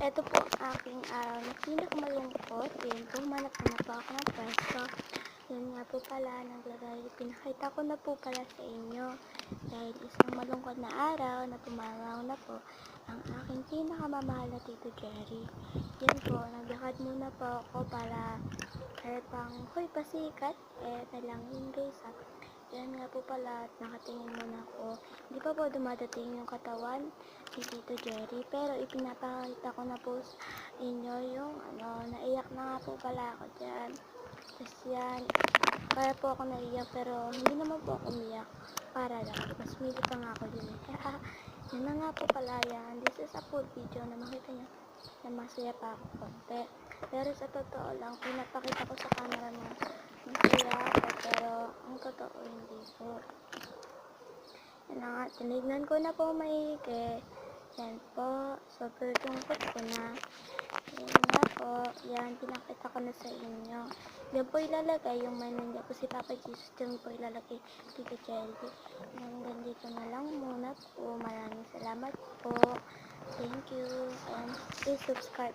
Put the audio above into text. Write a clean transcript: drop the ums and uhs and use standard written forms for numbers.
Ito po ang aking araw na pinakamalungkot. Yun po, humanap na po ako ng pwesto. Yun nga po pala, pinakita ko na po pala sa inyo. Dahil isang malungkot na araw na pumaraw na po ang aking pinakamamahal na Tito Jerry. Yan po, naglakad muna po ako para pang, hoy, pasikat. Talang yun guys ha. Yan nga po pala at nakatingin muna ako. Hindi pa po dumadating yung katawan ni Tito Jerry. Pero ipinapakita ko na po sa inyo yung naiyak na nga po pala ako dyan. Tapos yan, para po ako naiyak pero hindi naman po ako umiyak. Para lang, mas mili pa nga ako dun eh. Yan na nga po pala yan. This is a full video na makita nyo na masaya pa ako konti. Pero sa totoo lang, pinapakita ko sa camera na masaya ako, pero ang totoo hindi po. Yan na nga, tinignan ko na po maigi. Yan po, super tungkot ko na. Yan nga po, yan, pinakita ko na sa inyo. Yan po ilalagay yung manunya ko si Papa Jesus. Yan po ilalagay Tito Jerry. Hanggang dito na lang muna po. Maraming salamat po. Thank you. And please subscribe